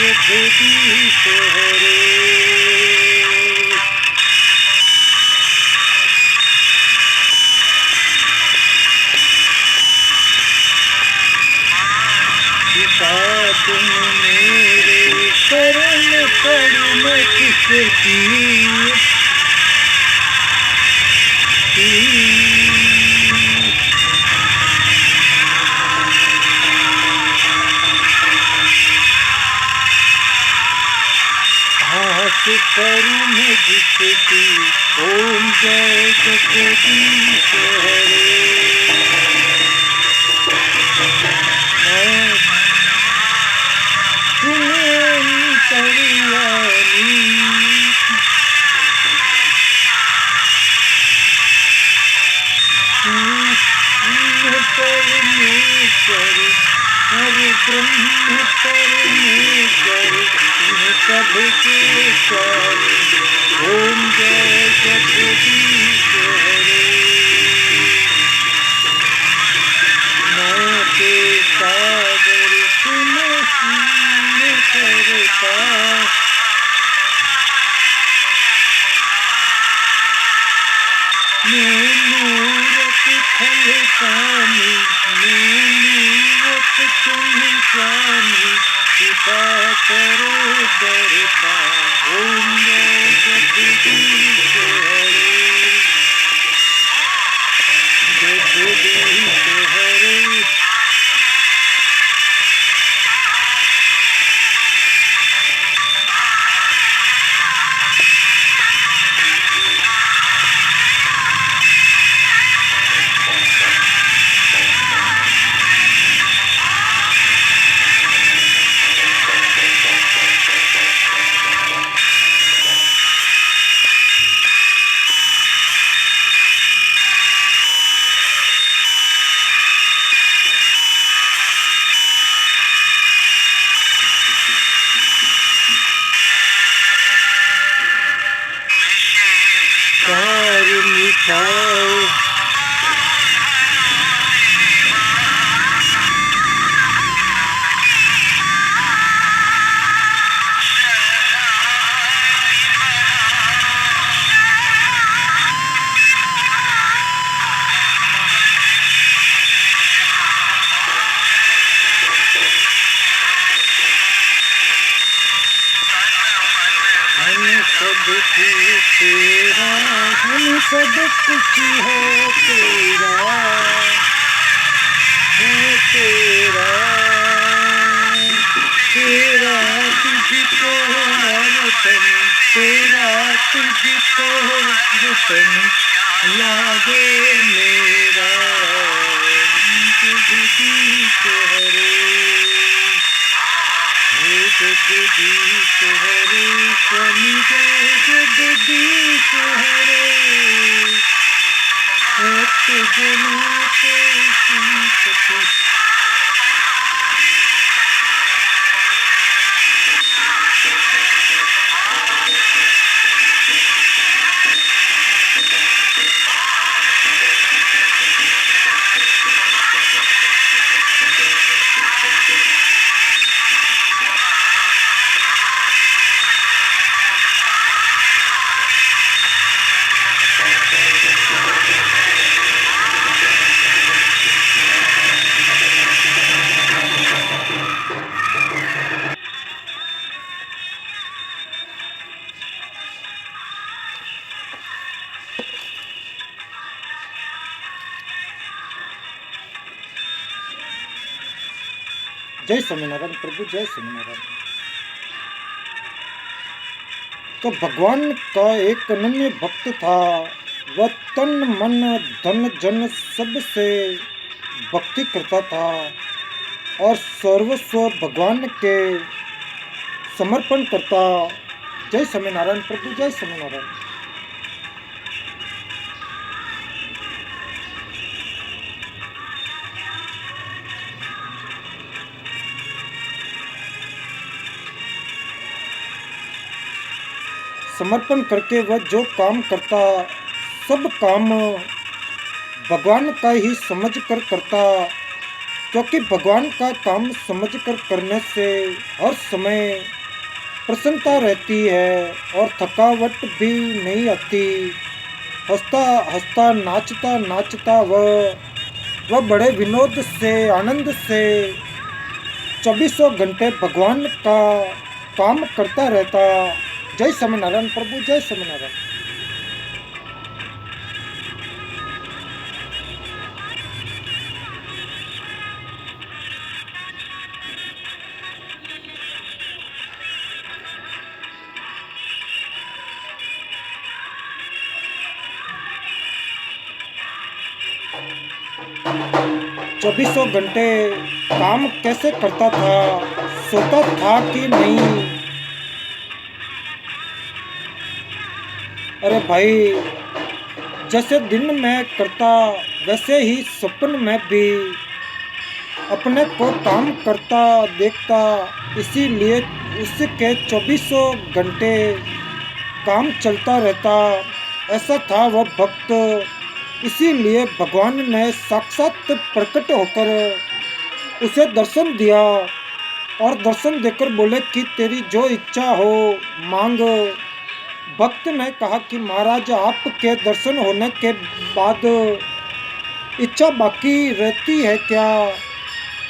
जगदीश हरे। पिता तुम मेरे शरण पड़ मैं किसकी आस करूं मैं जिसकी। ओम जय जगदीश हरे। परमेश्वर हरे ब्रह्म परमेश्वर सबके स्वामी। ओम जय जगदीश हरे। माँ के सागर तुम करता मूरत फल पानी। मूरत तुम स्वामी कृपा करो दरता। ओम जय जगदीश हरे। जगदीश हरे। कार मिटाओ सब कुछ तेरा। हम सब कुछ है तेरा। है तेरा। तेरा तुझको अर्पण। तेरा तुझको अर्पण लागे मेरा। जगदीश हरे। जगदीश हरे। स्वामी जय जगदीश हरे। भक्त जनों को संतति। जय स्वामीनारायण प्रभु। जय स्वामीनारायण। तो भगवान का एक अनन्य भक्त था। वह तन मन धन जन सब से भक्ति करता था और सर्वस्व भगवान के समर्पण करता। जय स्वामीनारायण प्रभु। जय स्वामीनारायण। समर्पण करके वह जो काम करता सब काम भगवान का ही समझ कर करता क्योंकि भगवान का काम समझकर करने से हर समय प्रसन्नता रहती है और थकावट भी नहीं आती। हंसता हंसता नाचता नाचता वह बड़े विनोद से आनंद से चौबीसों घंटे भगवान का काम करता रहता। जय स्वामीनारायण प्रभु, जय स्वामीनारायण। 2400 घंटे काम कैसे करता था, सोता था कि नहीं? अरे भाई, जैसे दिन में करता वैसे ही सपन में भी अपने को काम करता देखता। इसीलिए उसके 2400 घंटे काम चलता रहता। ऐसा था वह भक्त। इसीलिए भगवान ने साक्षात प्रकट होकर उसे दर्शन दिया और दर्शन देकर बोले कि तेरी जो इच्छा हो मांग। भक्त ने कहा कि महाराज, आपके दर्शन होने के बाद इच्छा बाकी रहती है क्या?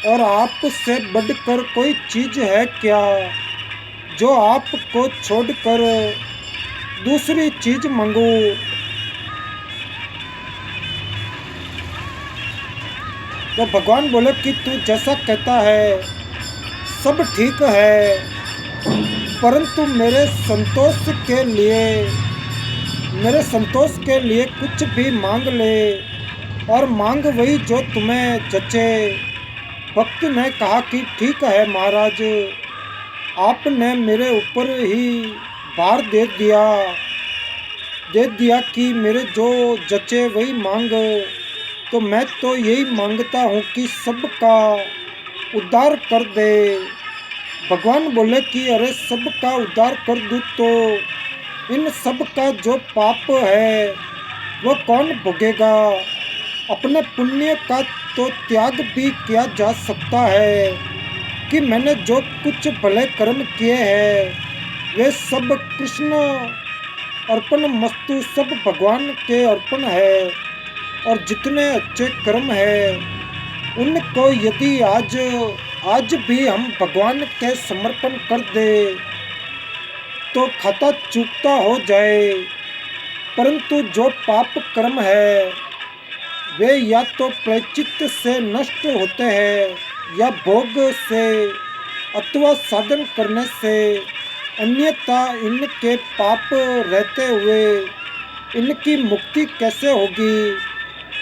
और आपसे बढ़कर कोई चीज है क्या जो आपको छोड़कर दूसरी चीज मांगू? तो भगवान बोले कि तू जैसा कहता है सब ठीक है, परंतु मेरे संतोष के लिए कुछ भी मांग ले और मांग वही जो तुम्हें जचे। भक्त ने कहा कि ठीक है महाराज, आपने मेरे ऊपर ही भार दे दिया कि मेरे जो जचे वही मांग। तो मैं तो यही मांगता हूँ कि सबका उद्धार कर दे। भगवान बोले कि अरे सबका उद्धार कर दूँ तो इन सब का जो पाप है वो कौन भोगेगा? अपने पुण्य का तो त्याग भी किया जा सकता है कि मैंने जो कुछ भले कर्म किए हैं वे सब कृष्ण अर्पण मस्तु, सब भगवान के अर्पण है। और जितने अच्छे कर्म है उनको यदि आज भी हम भगवान के समर्पण कर दे तो खाता चूकता हो जाए। परंतु जो पाप कर्म है वे या तो प्रायश्चित से नष्ट होते हैं या भोग से अथवा साधन करने से। अन्यथा इनके पाप रहते हुए इनकी मुक्ति कैसे होगी?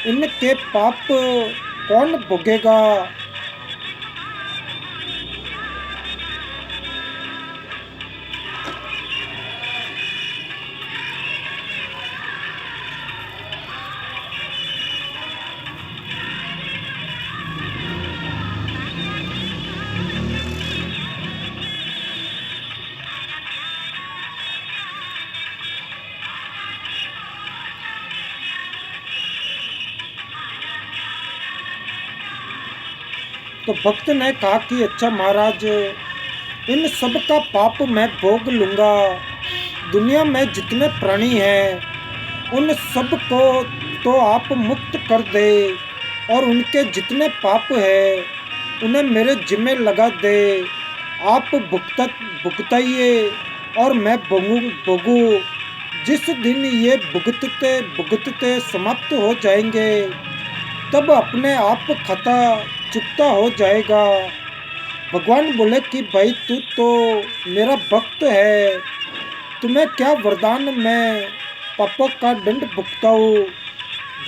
इनके पाप कौन भोगेगा? तो भक्त ने कहा कि अच्छा महाराज, इन सब का पाप मैं भोग लूँगा। दुनिया में जितने प्राणी हैं उन सब को तो आप मुक्त कर दे और उनके जितने पाप है उन्हें मेरे जिम्मे लगा दे। आप भुगताइए और मैं भोगूँ। जिस दिन ये भुगतते समाप्त हो जाएंगे तब अपने आप खाता चुकता हो जाएगा। भगवान बोले कि भाई, तू तो मेरा भक्त है, तुम्हें क्या वरदान मैं पापों का दंड भुगताऊँ?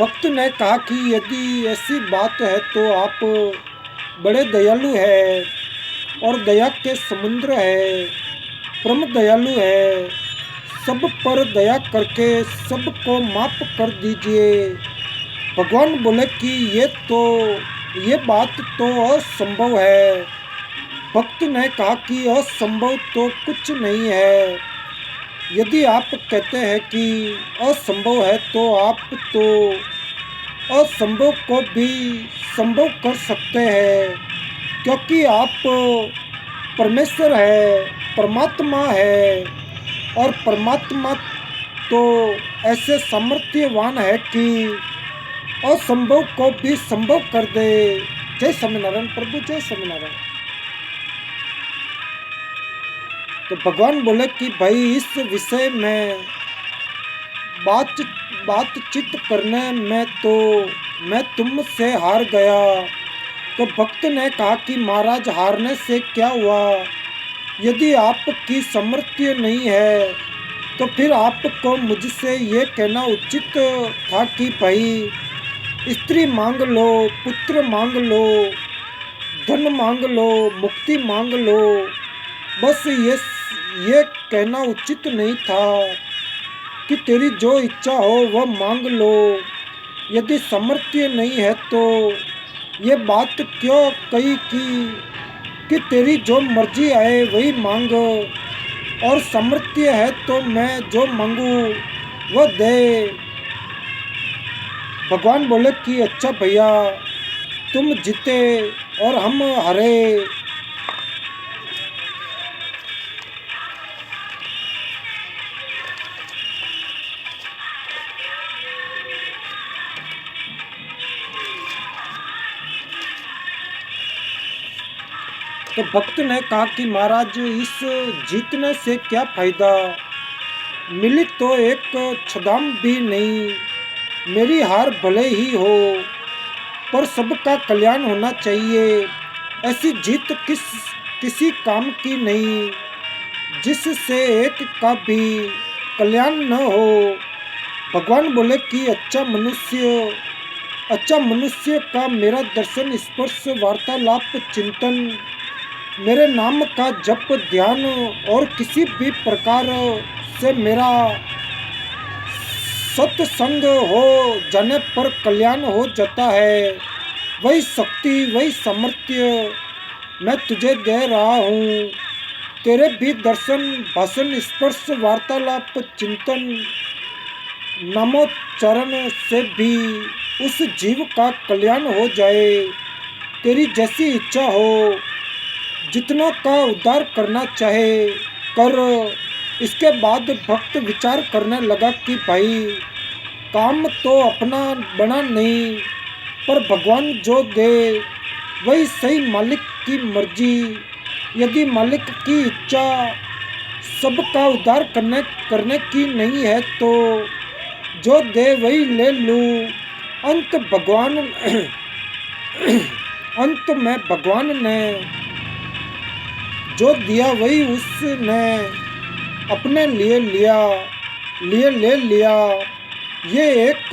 भक्त ने कहा कि यदि ऐसी बात है तो आप बड़े दयालु है और दया के समुद्र है, परम दयालु है। सब पर दया करके सबको माफ कर दीजिए। भगवान बोले कि ये बात तो असंभव है। भक्त ने कहा कि असंभव तो कुछ नहीं है। यदि आप कहते हैं कि असंभव है तो आप तो असंभव को भी संभव कर सकते हैं, क्योंकि आप परमेश्वर है, परमात्मा है, और परमात्मा तो ऐसे सामर्थ्यवान है कि असंभव को भी संभव कर दे। जय स्वामीनारायण प्रभु, जय स्वामीनारायण। तो भगवान बोले कि भाई इस विषय में बातचीत करने में तो मैं तुमसे हार गया। तो भक्त ने कहा कि महाराज, हारने से क्या हुआ? यदि आपकी सामर्थ्य नहीं है तो फिर आपको मुझसे ये कहना उचित था कि भाई स्त्री मांग लो, पुत्र मांग लो, धन मांग लो, मुक्ति मांग लो। बस ये कहना उचित नहीं था कि तेरी जो इच्छा हो वह मांग लो। यदि सामर्थ्य नहीं है तो ये बात क्यों कही कि तेरी जो मर्जी आए वही मांग, और सामर्थ्य है तो मैं जो मांगू वह दे। भगवान बोले कि अच्छा भैया, तुम जीते और हम हारे। तो भक्त ने कहा कि महाराज, इस जीतने से क्या फायदा? मिली तो एक छदाम भी नहीं। मेरी हार भले ही हो, पर सबका कल्याण होना चाहिए। ऐसी जीत किसी काम की नहीं जिससे एक का भी कल्याण न हो। भगवान बोले कि अच्छा मनुष्य का मेरा दर्शन, स्पर्श, वार्तालाप, चिंतन, मेरे नाम का जप, ध्यान और किसी भी प्रकार से मेरा सत्संग हो जाने पर कल्याण हो जाता है। वही शक्ति, वही सामर्थ्य मैं तुझे दे रहा हूँ। तेरे भी दर्शन, भाषण, स्पर्श, वार्तालाप, चिंतन, नामोच्चारण से भी उस जीव का कल्याण हो जाए। तेरी जैसी इच्छा हो, जितना का उद्धार करना चाहे कर। इसके बाद भक्त विचार करने लगा कि भाई काम तो अपना बना नहीं, पर भगवान जो दे वही सही, मालिक की मर्जी। यदि मालिक की इच्छा सबका उद्धार करने की नहीं है तो जो दे वही ले लूँ। अंत में भगवान ने जो दिया वही उसने अपने लिए ले लिया। ये एक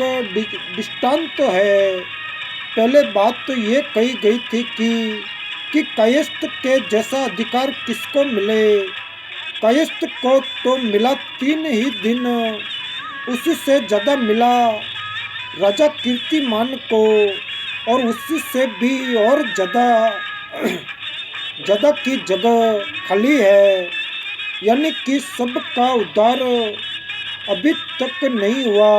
दृष्टांत है। पहले बात तो ये कही गई थी कि कायस्थ के जैसा अधिकार किसको मिले। कायस्थ को तो मिला 3 ही दिन, उससे ज़्यादा मिला राजा कीर्तिमान को, और उससे भी और ज़्यादा की जगह खाली है। यानी कि सबका उद्धार अभी तक नहीं हुआ।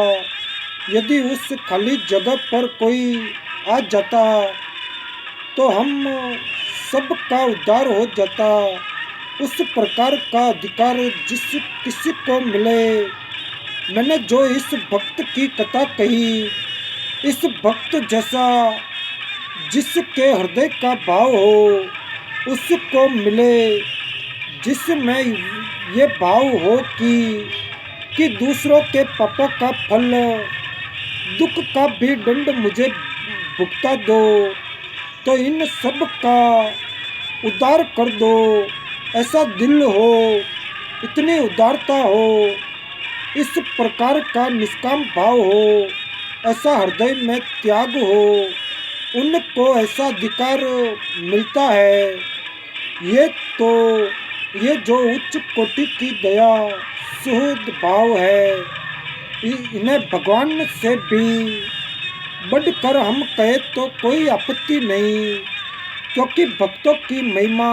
यदि उस खाली जगह पर कोई आ जाता तो हम सबका उद्धार हो जाता। उस प्रकार का अधिकार किसी को मिले। मैंने जो इस भक्त की कथा कही, इस भक्त जैसा जिसके हृदय का भाव हो उसको मिले, जिसमें ये भाव हो कि दूसरों के पापों का फल, दुख का भी दंड मुझे भुगता दो, तो इन सब का उद्धार कर दो। ऐसा दिल हो, इतनी उदारता हो, इस प्रकार का निष्काम भाव हो, ऐसा हृदय में त्याग हो, उनको ऐसा अधिकार मिलता है। ये जो उच्च कोटि की दया, सुहृद भाव है, इन्हें भगवान से भी बढ़कर हम कहे तो कोई आपत्ति नहीं, क्योंकि भक्तों की महिमा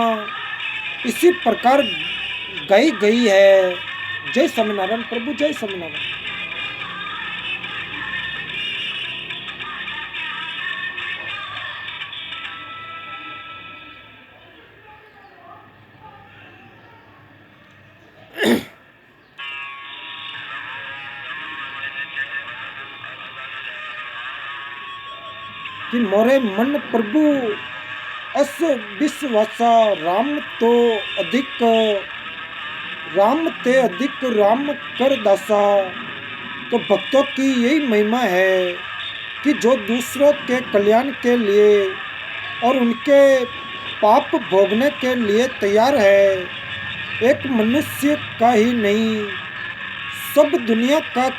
इसी प्रकार गाई गई है। जय स्वामीनारायण प्रभु, जय स्वामीनारायण। कि मोरे मन प्रभु अस विश्वासा, अधिक राम ते अधिक राम कर दासा। तो भक्तों की यही महिमा है कि जो दूसरों के कल्याण के लिए और उनके पाप भोगने के लिए तैयार है, एक मनुष्य का ही नहीं, सब दुनिया का।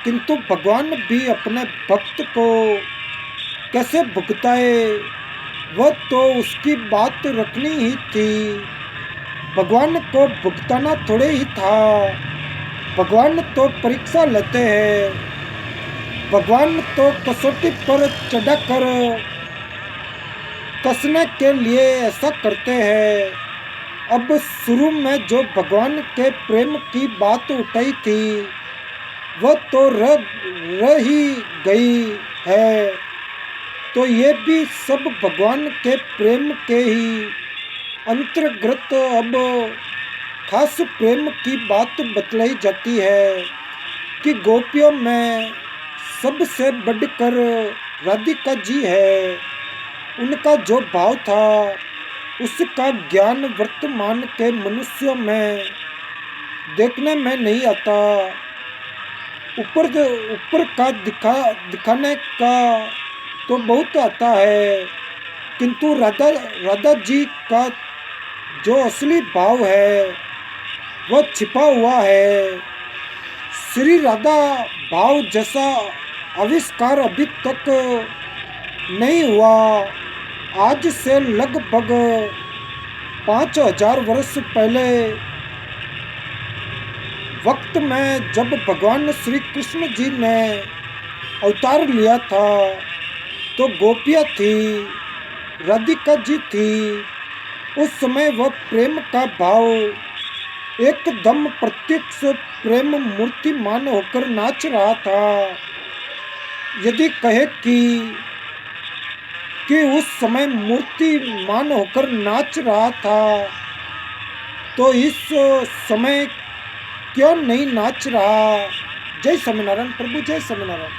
किंतु भगवान भी अपने भक्त को कैसे भुगताए, वह तो उसकी बात रखनी ही थी। भगवान को भुगताना थोड़े ही था, भगवान तो परीक्षा लेते हैं, भगवान तो कसौटी पर चढ़ाकर कसने के लिए ऐसा करते हैं। अब शुरू में जो भगवान के प्रेम की बात उठाई थी, वह तो रह ही गई है। तो ये भी सब भगवान के प्रेम के ही अंतर्गत अब खास प्रेम की बात बतलाई जाती है कि गोपियों में सबसे बढ़कर राधिका जी है। उनका जो भाव था, उसका ज्ञान वर्तमान के मनुष्यों में देखने में नहीं आता। ऊपर का दिखाने का तो बहुत आता है, किंतु राधा जी का जो असली भाव है वह छिपा हुआ है। श्री राधा भाव जैसा आविष्कार अभी तक नहीं हुआ। आज से लगभग 5000 वर्ष पहले वक्त में जब भगवान श्री कृष्ण जी ने अवतार लिया था, तो गोपियाँ थी, राधिका जी थी। उस समय वह प्रेम का भाव एकदम प्रत्यक्ष प्रेम मूर्तिमान होकर नाच रहा था। यदि कहे कि उस समय मूर्तिमान होकर नाच रहा था, तो इस समय क्यों नहीं नाच रहा। जय स्वामीनारायण प्रभु, जय स्वामीनारायण।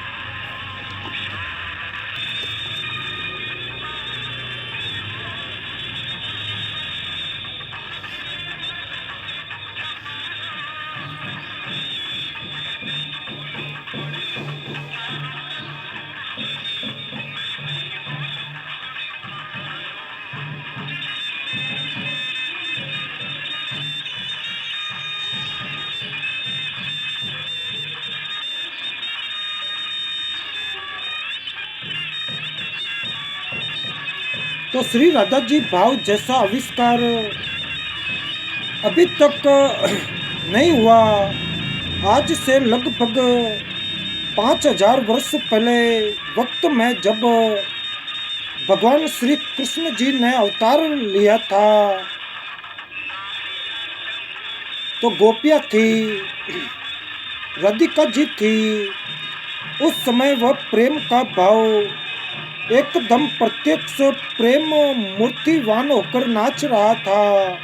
तो श्री राधा जी भाव जैसा आविष्कार अभी तक नहीं हुआ। आज से लगभग 5000 वर्ष पहले वक्त में जब भगवान श्री कृष्ण जी ने अवतार लिया था, तो गोपियाँ थी, राधिका जी थी। उस समय वह प्रेम का भाव एकदम प्रत्यक्ष प्रेम मूर्तिवान होकर नाच रहा था।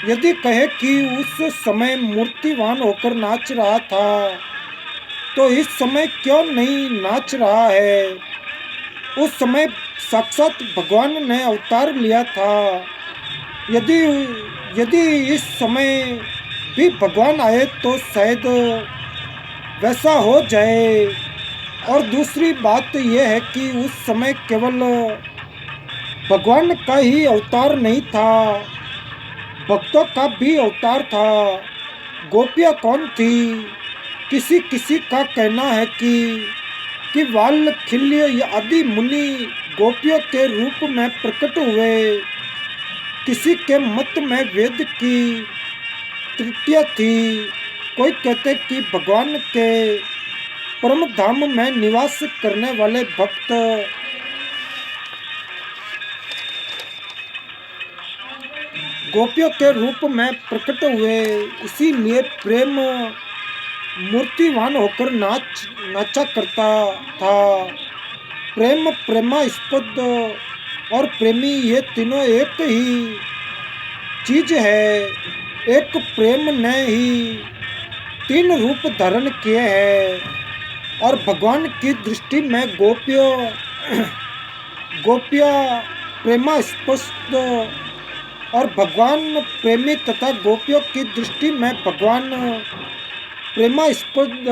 यदि कहे कि उस समय मूर्तिवान होकर नाच रहा था, तो इस समय क्यों नहीं नाच रहा है। उस समय साक्षात भगवान ने अवतार लिया था। यदि इस समय भी भगवान आए तो शायद वैसा हो जाए। और दूसरी बात यह है कि उस समय केवल भगवान का ही अवतार नहीं था, भक्तों का भी अवतार था। गोपियाँ कौन थी? किसी का कहना है कि वाल्मीकि आदि मुनि गोपियों के रूप में प्रकट हुए। किसी के मत में वेद की त्रुटियाँ थी। कोई कहते कि भगवान के परम धाम में निवास करने वाले भक्त गोपियों के रूप में प्रकट हुए, इसीलिए प्रेम मूर्तिवान होकर नाचा करता था। प्रेम, प्रेमास्पद और प्रेमी, ये तीनों एक ही चीज है। एक प्रेम ने ही 3 रूप धारण किए हैं और भगवान की दृष्टि में गोपियाँ प्रेमास्पद और भगवान प्रेमी तथा गोपियों की दृष्टि में भगवान प्रेमास्पद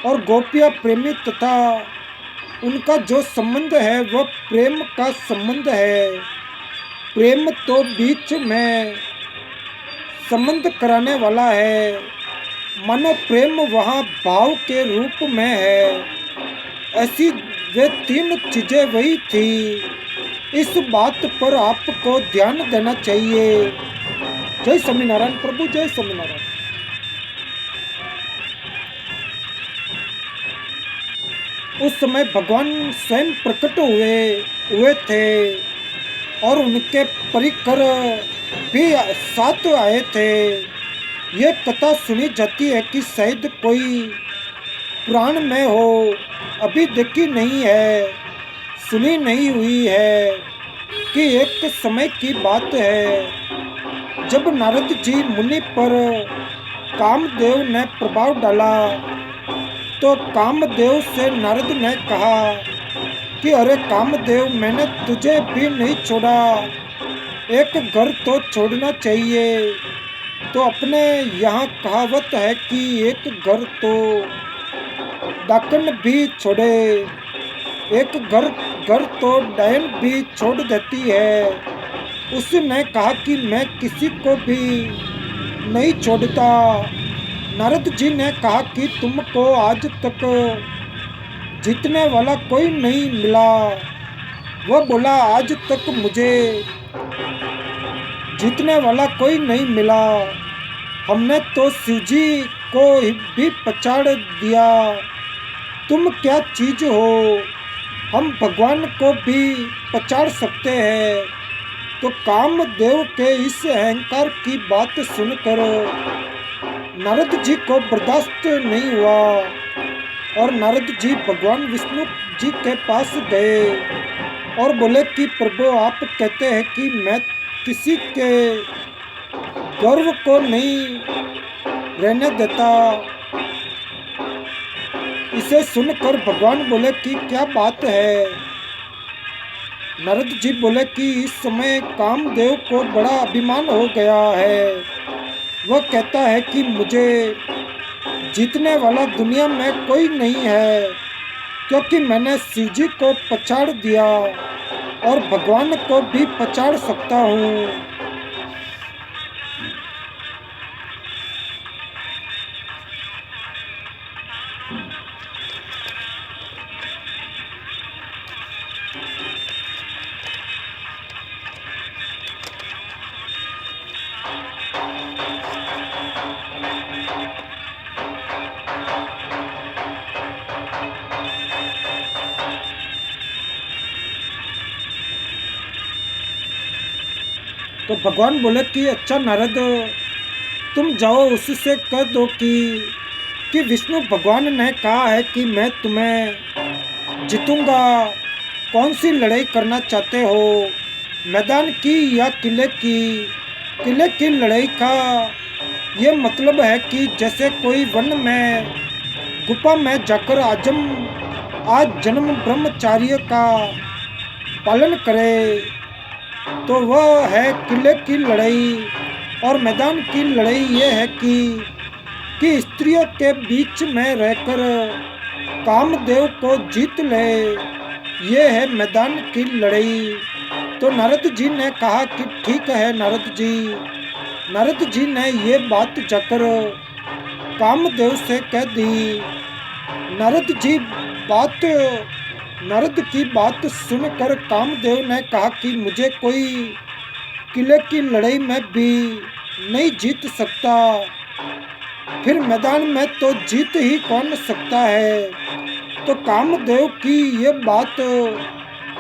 और गोपियाँ प्रेमी तथा उनका जो संबंध है वह प्रेम का संबंध है। प्रेम तो बीच में संबंध कराने वाला है, मानो प्रेम वहाँ भाव के रूप में है। ऐसी वे तीन चीजें वही थी। इस बात पर आपको ध्यान देना चाहिए। जय स्वामीनारायण प्रभु, जय स्वामीनारायण। उस समय भगवान स्वयं प्रकट हुए थे और उनके परिकर भी साथ आए थे। ये कथा सुनी जाती है कि शायद कोई पुराण में हो, अभी देखी नहीं है, सुनी नहीं हुई है कि एक समय की बात है जब नारद जी मुनि पर कामदेव ने प्रभाव डाला तो कामदेव से नारद ने कहा कि अरे कामदेव, मैंने तुझे भी नहीं छोड़ा, एक घर तो छोड़ना चाहिए। तो अपने यहाँ कहावत है कि एक घर तो डाकन भी छोड़े, एक घर तो डायन भी छोड़ देती है। उसने कहा कि मैं किसी को भी नहीं छोड़ता। नारद जी ने कहा कि तुमको आज तक जीतने वाला कोई नहीं मिला। वह बोला, आज तक मुझे जीतने वाला कोई नहीं मिला। हमने तो शिवजी को भी पछाड़ दिया। तुम क्या चीज हो, हम भगवान को भी पछाड़ सकते हैं। तो कामदेव के इस अहंकार की बात सुनकर नारद जी को बर्दाश्त नहीं हुआ और नारद जी भगवान विष्णु जी के पास गए और बोले कि प्रभु, आप कहते हैं कि मैं किसी के गर्व को नहीं रहने देता। इसे सुनकर भगवान बोले कि क्या बात है। नारद जी बोले कि इस समय कामदेव को बड़ा अभिमान हो गया है। वह कहता है कि मुझे जीतने वाला दुनिया में कोई नहीं है, क्योंकि मैंने शिवजी को पछाड़ दिया और भगवान को भी पछाड़ सकता हूँ। तो भगवान बोले कि अच्छा नारद, तुम जाओ उससे कह दो कि विष्णु भगवान ने कहा है कि मैं तुम्हें जीतूंगा। कौन सी लड़ाई करना चाहते हो, मैदान की या किले की? किले की लड़ाई का ये मतलब है कि जैसे कोई वन में गुफा में जाकर आज जन्म ब्रह्मचार्य का पालन करे तो वह है किले की लड़ाई। और मैदान की लड़ाई ये है कि स्त्रियों के बीच में रहकर कामदेव को जीत ले, ये है मैदान की लड़ाई। तो नारद जी ने कहा कि ठीक है नारद जी। नारद जी ने ये बात जाकर कामदेव से कह दी। नारद की बात सुनकर कामदेव ने कहा कि मुझे कोई किले की लड़ाई में भी नहीं जीत सकता, फिर मैदान में तो जीत ही कौन सकता है। तो कामदेव की ये बात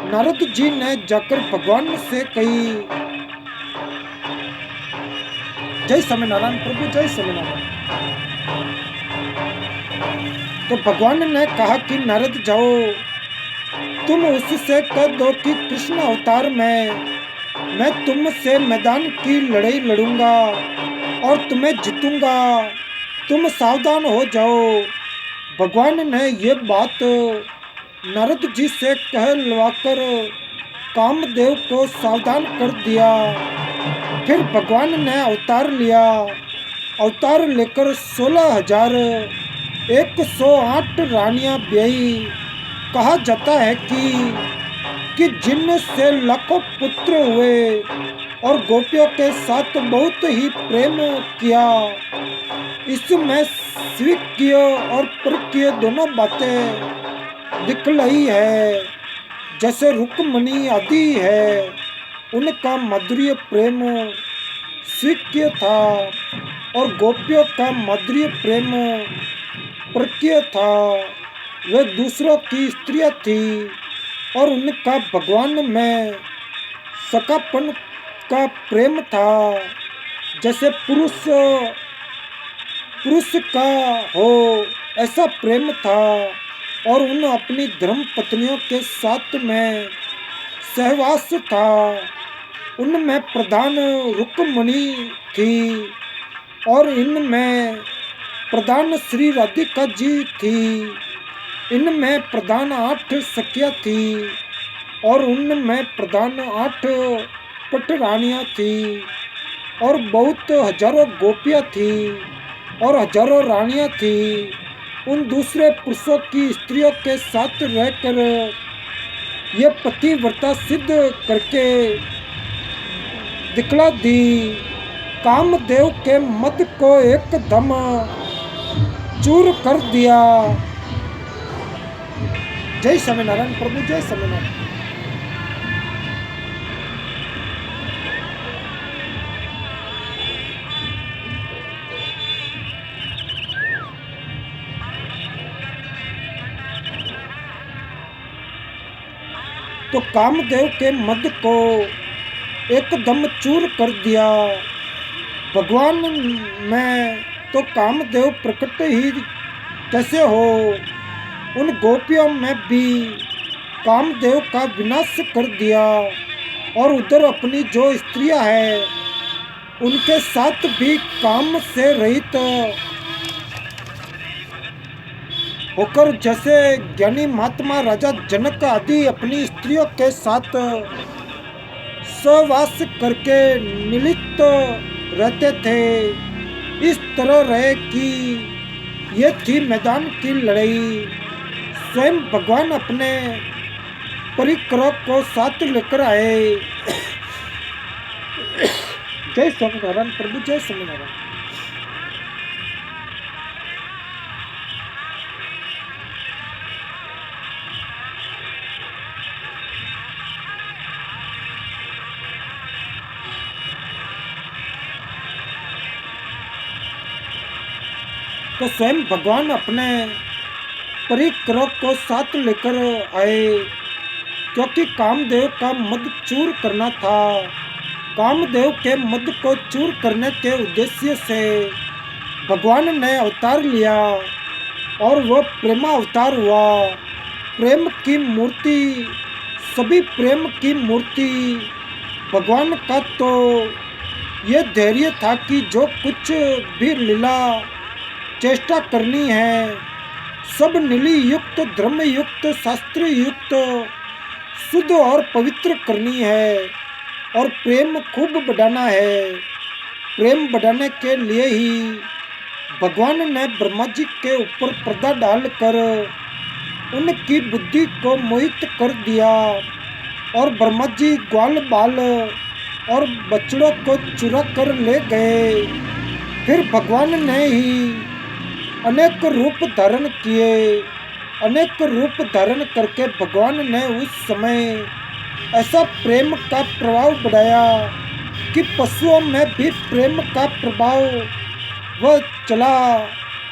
नारद जी ने जाकर भगवान से कही। जय स्वामीनारायण प्रभु, जय स्वामीनारायण। तो भगवान ने कहा कि नारद जाओ, तुम उससे कह दो कि कृष्ण अवतार में मैं तुमसे मैदान की लड़ाई लड़ूंगा और तुम्हें जीतूंगा। तुम सावधान हो जाओ। भगवान ने ये बात नारद जी से कहलवाकर कामदेव को सावधान कर दिया। फिर भगवान ने अवतार लिया। अवतार लेकर 16,108 रानियां ब्याही। कहा जाता है कि जिनसे लाखों पुत्र हुए और गोपियों के साथ बहुत ही प्रेम किया। इसमें स्वीक्रिय और परकीय दोनों बातें दिखलाई है। जैसे रुक्मणी आदि है, उनका माधुर्य प्रेम स्वीक्रिय था और गोपियों का माधुर्य प्रेम परकीय था। वे दूसरों की स्त्रियां थी और उनका भगवान में सखापन का प्रेम था। जैसे पुरुष का हो ऐसा प्रेम था। और उन अपनी धर्म पत्नियों के साथ में सहवास था। उनमें प्रधान रुक्मणी थी और इनमें प्रधान श्री राधिका जी थी। इनमें प्रधान 8 सखियां थी और उनमें प्रधान 8 पटरानियां थी और बहुत हजारों गोपियां थी और हजारों रानियां थी। उन दूसरे पुरुषों की स्त्रियों के साथ रहकर ये पतिव्रता सिद्ध करके दिखला दी। कामदेव के मद को एकदम चूर कर दिया। जय स्वामीनारायण प्रभु, जय स्वामीनारायण। तो कामदेव के मद को एकदम चूर कर दिया। भगवान में तो कामदेव प्रकट ही कैसे हो। उन गोपियों में भी कामदेव का विनाश कर दिया और उधर अपनी जो स्त्रियां हैं उनके साथ भी काम से रहित होकर, जैसे ज्ञानी महात्मा राजा जनक आदि अपनी स्त्रियों के साथ सहवास करके मिलित रहते थे, इस तरह रहे कि ये थी मैदान की लड़ाई। स्वयं भगवान अपने परिकरों को साथ लेकर आए। जय स्वामीनारायण प्रभु, जय स्वामीनारायण। तो स्वयं भगवान अपने परिकरों को साथ लेकर आए, क्योंकि कामदेव का मद चूर करना था। कामदेव के मद को चूर करने के उद्देश्य से भगवान ने अवतार लिया और वह प्रेमा अवतार हुआ। प्रेम की मूर्ति, सभी प्रेम की मूर्ति भगवान का तो ये धैर्य था कि जो कुछ भी लीला चेष्टा करनी है सब नीति युक्त, धर्म युक्त, शास्त्र युक्त, शुद्ध और पवित्र करनी है और प्रेम खूब बढ़ाना है। प्रेम बढ़ाने के लिए ही भगवान ने ब्रह्मा जी के ऊपर पर्दा डालकर उनकी बुद्धि को मोहित कर दिया और ब्रह्मा जी ग्वाल बाल और बछड़ों को चुरा कर ले गए। फिर भगवान ने ही अनेक रूप धारण किए। अनेक रूप धारण करके भगवान ने उस समय ऐसा प्रेम का प्रभाव बढ़ाया कि पशुओं में भी प्रेम का प्रभाव वह चला।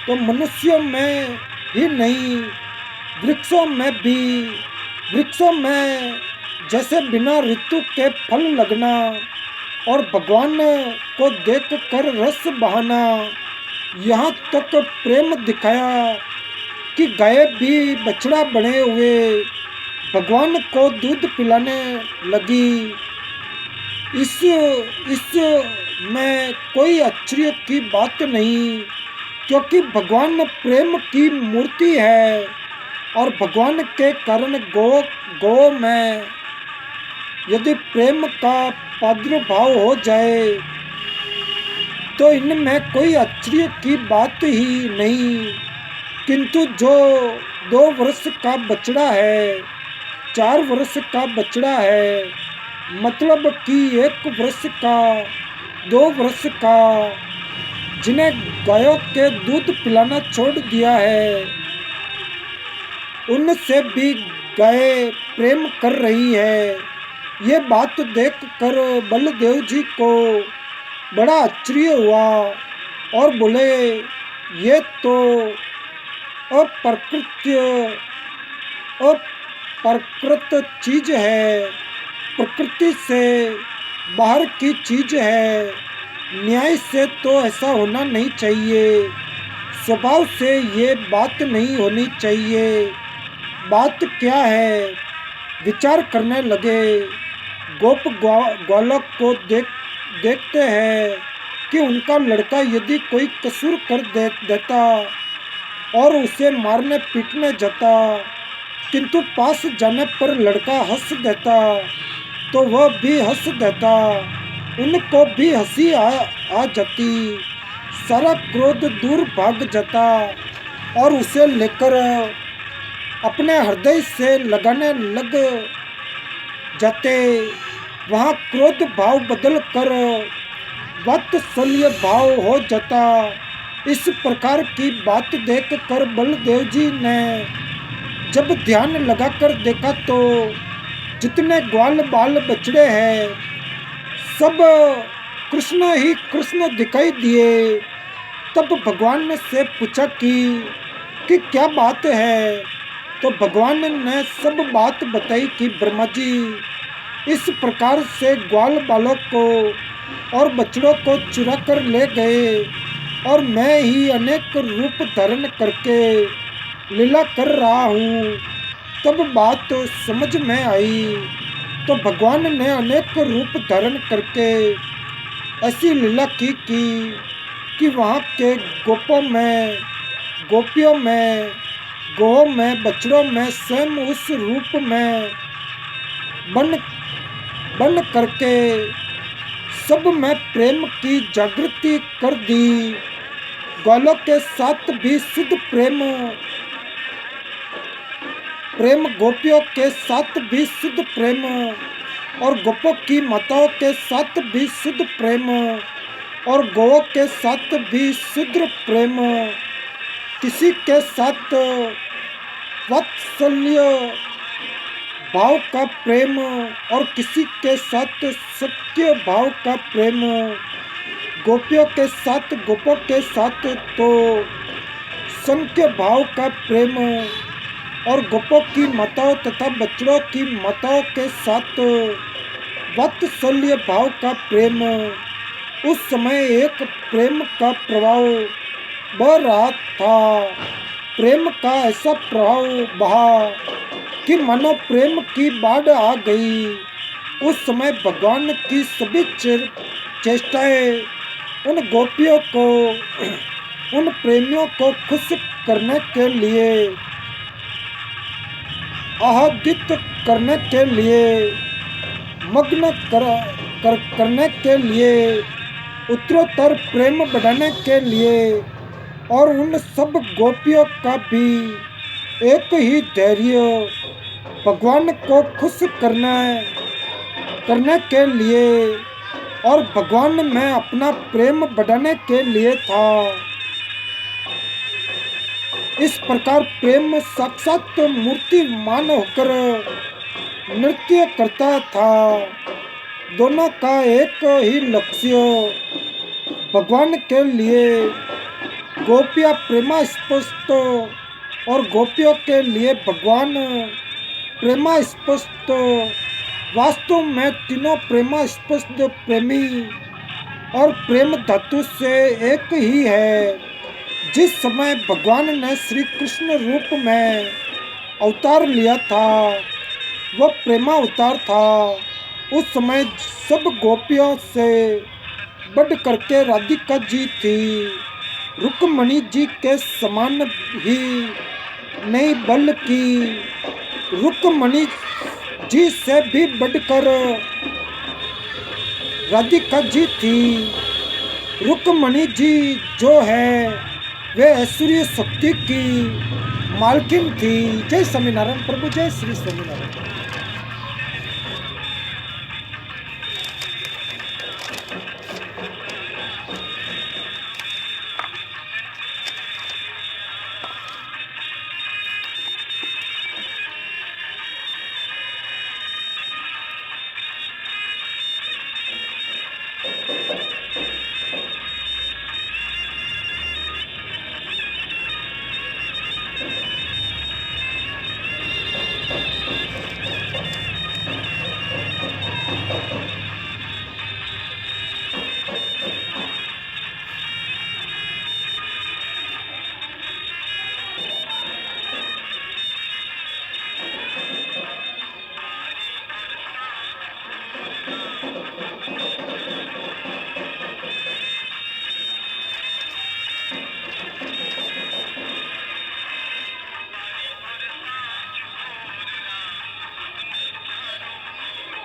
तो मनुष्यों में ही नहीं, वृक्षों में भी। वृक्षों में जैसे बिना ऋतु के फल लगना और भगवान को देख कर रस बहाना, यहाँ तक प्रेम दिखाया कि गाय भी बछड़ा बने हुए भगवान को दूध पिलाने लगी। इस में कोई आश्चर्य की बात नहीं। क्योंकि भगवान प्रेम की मूर्ति है और भगवान के कारण गो में यदि प्रेम का प्रादुर्भाव हो जाए तो इनमें कोई आश्चर्य की बात ही नहीं। किंतु जो 2 वर्ष का बछड़ा है, 4 वर्ष का बछड़ा है, मतलब कि 1 वर्ष का, 2 वर्ष का, जिन्हें गायों के दूध पिलाना छोड़ दिया है, उनसे भी गाय प्रेम कर रही है। ये बात देखकर बलदेव जी को बड़ा आश्चर्य हुआ और बोले, ये तो अप्रकृत चीज है, प्रकृति से बाहर की चीज है। न्याय से तो ऐसा होना नहीं चाहिए, स्वभाव से ये बात नहीं होनी चाहिए। बात क्या है? विचार करने लगे। गोप ग्वालों को देखते हैं कि उनका लड़का यदि कोई कसूर कर देता और उसे मारने पीटने जाता, किंतु पास जाने पर लड़का हंस देता तो वह भी हंस देता, उनको भी हंसी आ जाती, सारा क्रोध दूर भाग जाता और उसे लेकर अपने हृदय से लगाने लग जाते। वहाँ क्रोध भाव बदल कर वात्सल्य भाव हो जाता। इस प्रकार की बात देखकर बलदेव जी ने जब ध्यान लगाकर देखा तो जितने ग्वाल बाल बछड़े हैं सब कृष्ण ही कृष्ण दिखाई दिए। तब भगवान से पूछा कि क्या बात है? तो भगवान ने सब बात बताई कि ब्रह्मा जी इस प्रकार से ग्वाल बालों को और बछड़ों को चुरा कर ले गए और मैं ही अनेक रूप धारण करके लीला कर रहा हूँ। तब बात समझ में आई तो भगवान ने अनेक रूप धारण करके ऐसी लीला की कि वहाँ के गोपों में, गोपियों में, गौओं में, बछड़ों में स्वयं उस रूप में बन करके सब में प्रेम की जागृति कर दी। ग्वालों के साथ भी शुद्ध प्रेम, गोपियों के साथ भी शुद्ध प्रेम और गोपों की माताओं के साथ भी शुद्ध प्रेम और गौओं के साथ भी शुद्ध प्रेम, किसी के साथ वात्सल्य भाव का प्रेम और किसी के साथ सत्य भाव का प्रेम, गोपियों के साथ, गोपों के साथ तो संख्य भाव का प्रेम और गोपों की माताओं तथा बछड़ों की माताओं के साथ वात्सल्य भाव का प्रेम। उस समय एक प्रेम का प्रभाव बह रहा था। प्रेम का ऐसा प्रभाव बहा कि मानो प्रेम की बाढ़ आ गई। उस समय भगवान की सभी चेष्टाएं उन गोपियों को, उन प्रेमियों को खुश करने के लिए, आह्लादित करने के लिए, मग्न करने के लिए, उत्तरोत्तर प्रेम बढ़ाने के लिए और उन सब गोपियों का भी एक ही धैर्य भगवान को खुश करने के लिए और भगवान में अपना प्रेम बढ़ाने के लिए था। इस प्रकार प्रेम साक्षात मूर्तिमान होकर नृत्य करता था। दोनों का एक ही लक्ष्य भगवान के लिए, गोपियाँ प्रेमास्पद और गोपियों के लिए भगवान प्रेमास्पद। वास्तव में तीनों प्रेमास्पद प्रेमी और प्रेम धातु से एक ही है। जिस समय भगवान ने श्री कृष्ण रूप में अवतार लिया था वह प्रेमावतार था। उस समय सब गोपियों से बढ़ करके राधिका जी थी। रुक्मणी जी के समान ही नहीं, बल्कि रुक्मणी जी से भी बढ़कर राधिका जी थी। रुक्मणी जी जो है वे ऐश्वर्य शक्ति की मालकिन थी। जय स्वामीनारायण प्रभु, जय श्री स्वामीनारायण।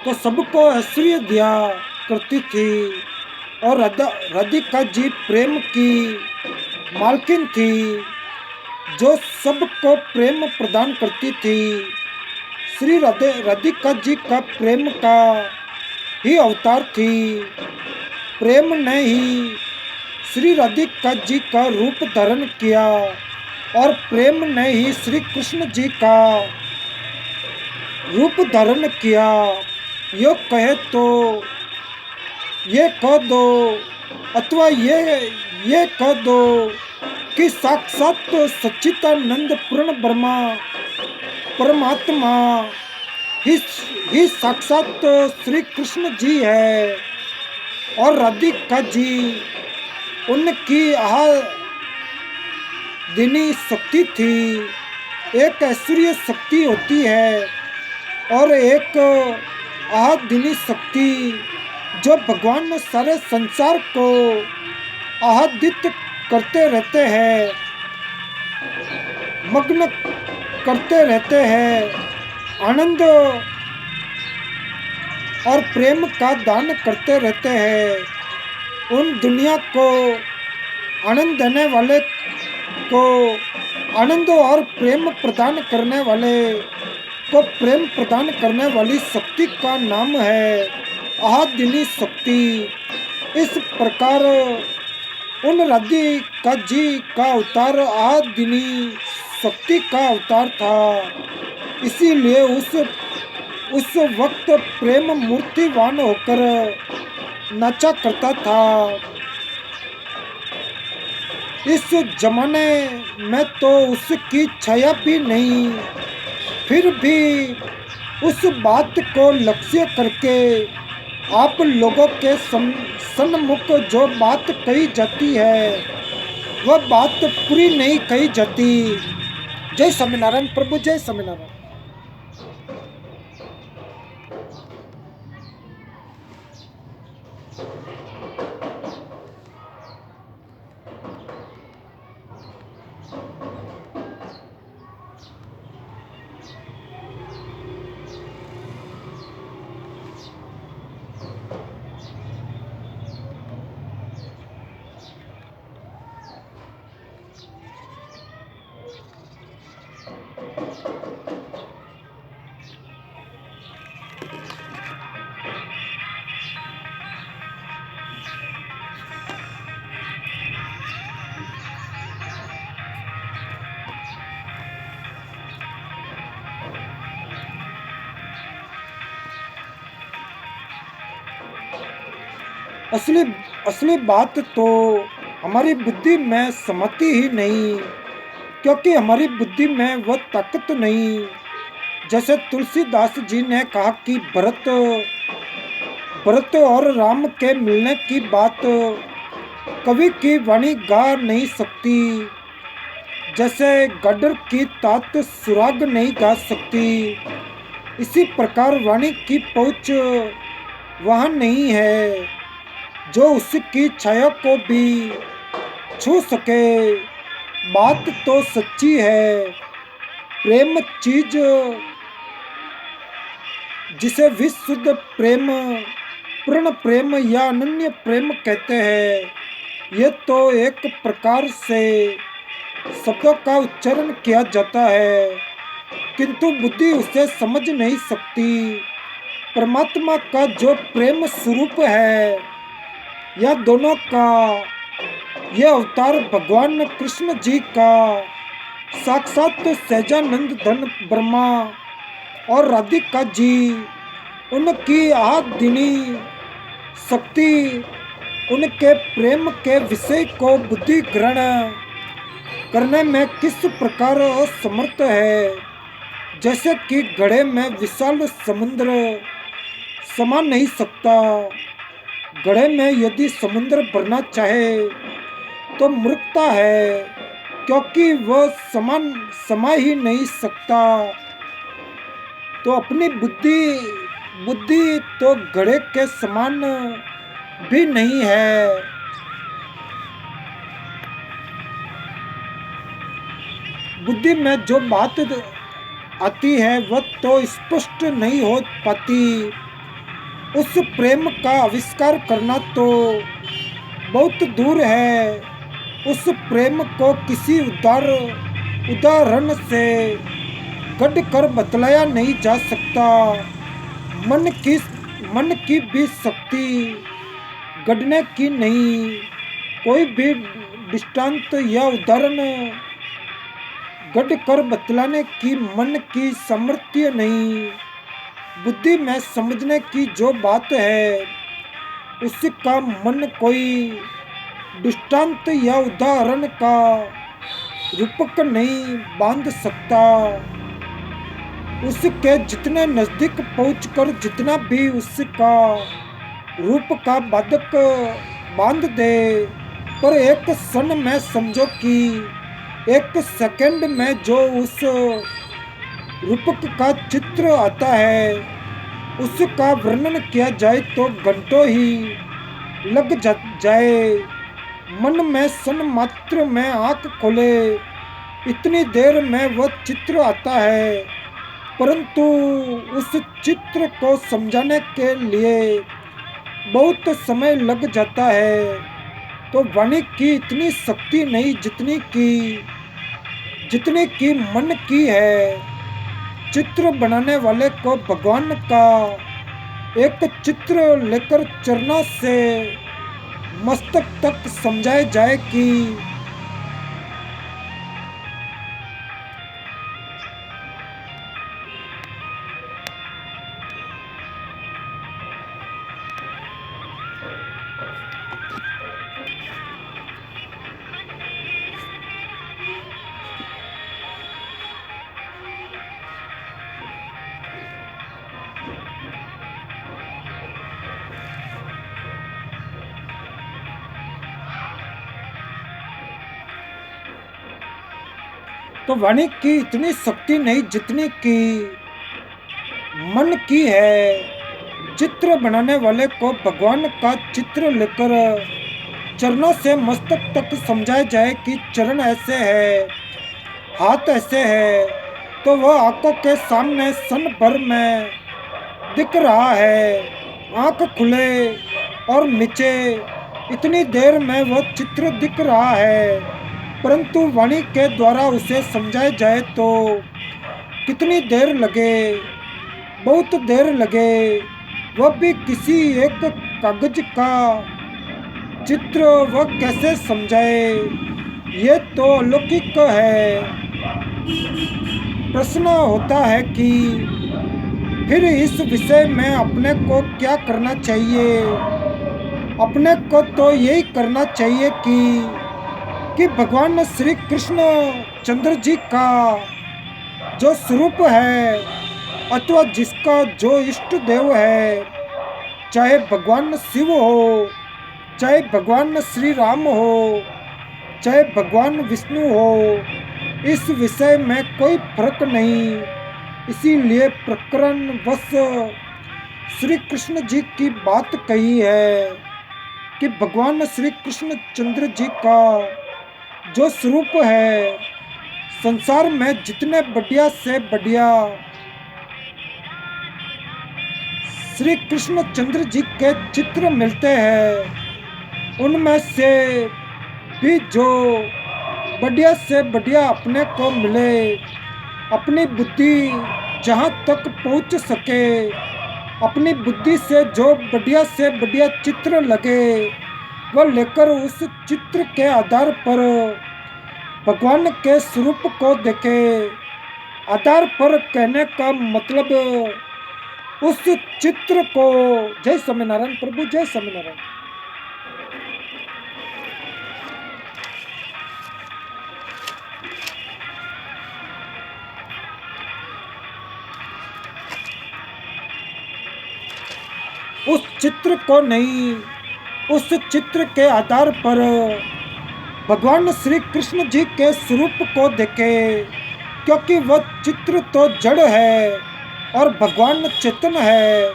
तो सबको ऐश्वर्य दिया करती थी और राधिका जी प्रेम की मालकिन थी जो सबको प्रेम प्रदान करती थी। श्री राधिका जी का प्रेम का ही अवतार थी। प्रेम ने ही श्री राधिका जी का रूप धारण किया और प्रेम ने ही श्री कृष्ण जी का रूप धारण किया। यो कहे तो ये कह दो अथवा ये कह दो कि साक्षात तो सच्चिदानंद पूर्ण ब्रह्मा परमात्मा ही साक्षात तो श्री कृष्ण जी है और राधिका जी उनकी दिनी शक्ति थी। एक ऐश्वर्य शक्ति होती है और एक आदिनी शक्ति जो भगवान में सारे संसार को आह्लादित करते रहते हैं, मग्न करते रहते हैं, आनंद और प्रेम का दान करते रहते हैं। उन दुनिया को आनंद देने वाले को आनंद और प्रेम प्रदान करने वाले को प्रेम प्रदान करने वाली शक्ति का नाम है आदिनी शक्ति। इस प्रकार उन राधिका जी का अवतार आदिनी शक्ति का अवतार था। इसीलिए उस वक्त प्रेम मूर्तिवान होकर नाचा करता था। इस जमाने में तो उसकी छाया भी नहीं, फिर भी उस बात को लक्ष्य करके आप लोगों के सन्मुख जो बात कही जाती है वह बात पूरी नहीं कही जाती। जय स्वामीनारायण प्रभु, जय स्वामीनारायण। असली बात तो हमारी बुद्धि में समाती ही नहीं, क्योंकि हमारी बुद्धि में वह ताकत नहीं। जैसे तुलसीदास जी ने कहा कि भरत और राम के मिलने की बात कवि की वाणी गा नहीं सकती, जैसे गडर की तात सुराग नहीं गा सकती। इसी प्रकार वाणी की पहुँच वहाँ नहीं है जो उसकी छाया को भी छू सके। बात तो सच्ची है, प्रेम चीज जिसे विशुद्ध प्रेम, पूर्ण प्रेम या अनन्य प्रेम कहते हैं। ये तो एक प्रकार से शब्दों का उच्चारण किया जाता है, किंतु बुद्धि उसे समझ नहीं सकती। परमात्मा का जो प्रेम स्वरूप है, या दोनों का, यह अवतार भगवान कृष्ण जी का साक्षात सहजानंद धन ब्रह्मा और राधिका जी, उनकी आदिनी शक्ति, उनके प्रेम के विषय को बुद्धि ग्रहण करने में किस प्रकार असमर्थ है। जैसे कि घड़े में विशाल समुद्र समा नहीं सकता। घड़े में यदि समुद्र भरना चाहे तो मूर्खता है, क्योंकि वह समा ही नहीं सकता। तो अपनी बुद्धि तो घड़े के समान भी नहीं है। बुद्धि में जो बात आती है वह तो स्पष्ट नहीं हो पाती। उस प्रेम का आविष्कार करना तो बहुत दूर है। उस प्रेम को किसी उदाहरण से गढ़ कर बतलाया नहीं जा सकता। मन की भी शक्ति गढ़ने की नहीं। कोई भी दृष्टांत या उदाहरण गढ़ कर बतलाने की मन की सामर्थ्य नहीं। बुद्धि में समझने की जो बात है, उसका मन कोई दृष्टांत या उदाहरण का रूपक नहीं बांध सकता। उसके जितने नजदीक पहुंचकर जितना भी उसका रूप का बाधक बांध दे, पर एक क्षण में समझो कि एक सेकंड में जो उस रूपक का चित्र आता है, उसका वर्णन किया जाए तो घंटों ही लग जाए। मन में क्षण मात्र में आंख खोले, इतनी देर में वह चित्र आता है, परंतु उस चित्र को समझाने के लिए बहुत समय लग जाता है। तो वाणी की इतनी शक्ति नहीं जितनी की मन की है। चित्र बनाने वाले को भगवान का एक चित्र लेकर चरणों से मस्तक तक समझाया जाए कि तो वाणी की इतनी शक्ति नहीं जितनी की मन की है। चित्र बनाने वाले को भगवान का चित्र लेकर चरणों से मस्तक तक समझाया जाए कि चरण ऐसे है, हाथ ऐसे है, तो वह आंखों के सामने क्षण भर में दिख रहा है। आंख खुले और मिचे, इतनी देर में वह चित्र दिख रहा है, परंतु वाणी के द्वारा उसे समझाया जाए तो कितनी देर लगे, बहुत देर लगे। वह भी किसी एक कागज का चित्र वह कैसे समझाए, ये तो अलौकिक है। प्रश्न होता है कि फिर इस विषय में अपने को क्या करना चाहिए। अपने को तो यही करना चाहिए कि भगवान श्री कृष्ण चंद्र जी का जो स्वरूप है, अथवा जिसका जो इष्ट देव है, चाहे भगवान शिव हो, चाहे भगवान श्री राम हो, चाहे भगवान विष्णु हो, इस विषय में कोई फर्क नहीं। इसीलिए प्रकरण वश श्री कृष्ण जी की बात कही है कि भगवान श्री कृष्ण चंद्र जी का जो स्वरूप है संसार में जितने बढ़िया से बढ़िया श्री कृष्ण चंद्र जी के चित्र मिलते हैं, उनमें से भी जो बढ़िया से बढ़िया अपने को मिले, अपनी बुद्धि जहाँ तक पहुँच सके, अपनी बुद्धि से जो बढ़िया से बढ़िया चित्र लगे वह लेकर उस चित्र के आधार पर भगवान के स्वरूप को देखे। आधार पर कहने का मतलब उस चित्र को, जय स्वामीनारायण प्रभु, जय स्वामीनारायण, उस चित्र को नहीं, उस चित्र के आधार पर भगवान श्री कृष्ण जी के स्वरूप को देखे, क्योंकि वह चित्र तो जड़ है और भगवान चेतन है।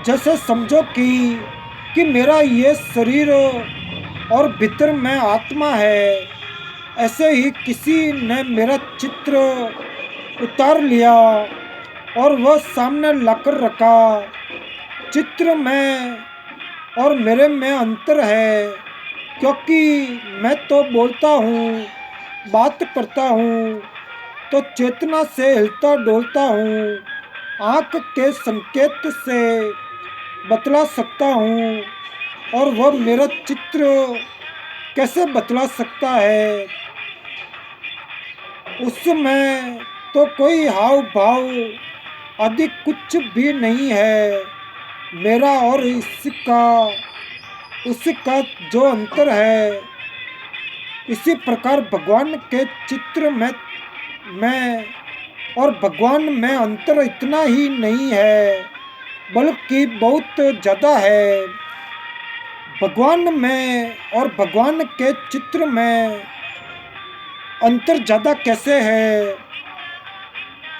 जैसे समझो कि मेरा ये शरीर और भीतर में आत्मा है, ऐसे ही किसी ने मेरा चित्र उतार लिया और वह सामने लाकर रखा। चित्र में और मेरे में अंतर है, क्योंकि मैं तो बोलता हूँ, बात करता हूँ, तो चेतना से हिलता डोलता हूँ, आँख के संकेत से बतला सकता हूँ, और वह मेरा चित्र कैसे बतला सकता है? उसमें तो कोई हाव भाव आदि कुछ भी नहीं है। मेरा और उसका जो अंतर है, इसी प्रकार भगवान के चित्र में और भगवान में अंतर इतना ही नहीं है, बल्कि बहुत ज़्यादा है। भगवान में और भगवान के चित्र में अंतर ज़्यादा कैसे है?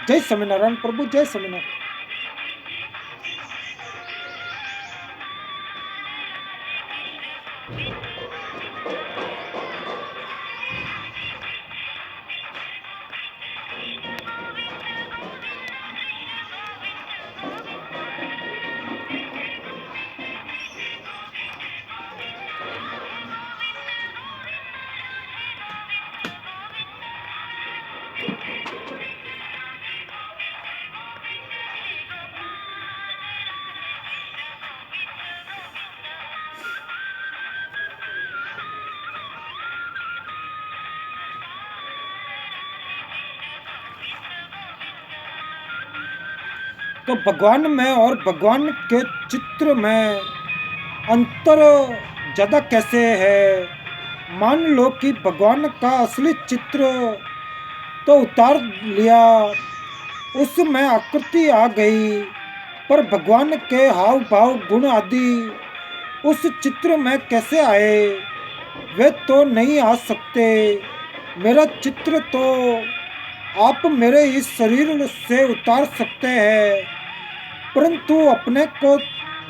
जय स्वामीनारायण प्रभु, जय स्वामीनारायण। तो भगवान में और भगवान के चित्र में अंतर ज़्यादा कैसे है? मान लो कि भगवान का असली चित्र तो उतार लिया, उसमें आकृति आ गई, पर भगवान के हाव भाव गुण आदि उस चित्र में कैसे आए? वे तो नहीं आ सकते। मेरा चित्र तो आप मेरे इस शरीर से उतार सकते हैं, परंतु अपने को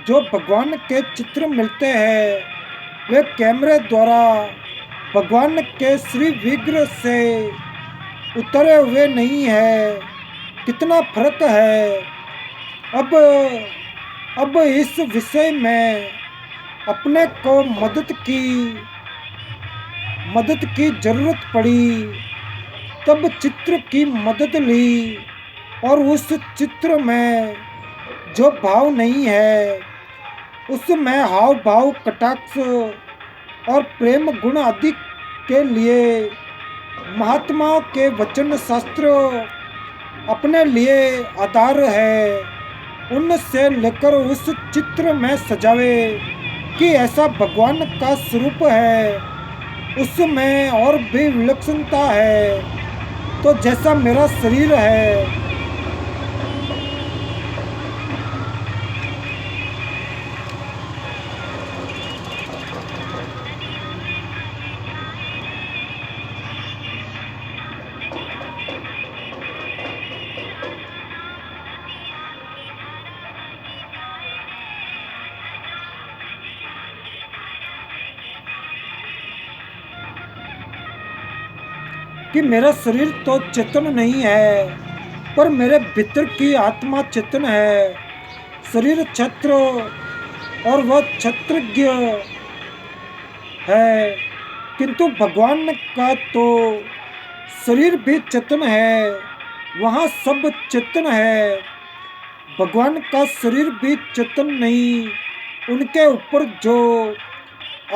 जो भगवान के चित्र मिलते हैं वे कैमरे द्वारा भगवान के श्री विग्रह से उतरे हुए नहीं है। कितना फर्क है। अब इस विषय में अपने को मदद की जरूरत पड़ी, तब चित्र की मदद ली, और उस चित्र में जो भाव नहीं है उसमें हाव भाव, कटाक्ष और प्रेम गुण आदि के लिए महात्माओं के वचन शास्त्र अपने लिए आधार है। उनसे लेकर उस चित्र में सजावे कि ऐसा भगवान का स्वरूप है, उसमें और भी विलक्षणता है। तो जैसा मेरा शरीर है, कि मेरा शरीर तो चेतन नहीं है, पर मेरे भीतर की आत्मा चेतन है। शरीर छत्र और वह क्षत्रज्ञ है, किंतु भगवान का तो शरीर भी चेतन है, वहाँ सब चेतन है। भगवान का शरीर भी चेतन नहीं। उनके ऊपर जो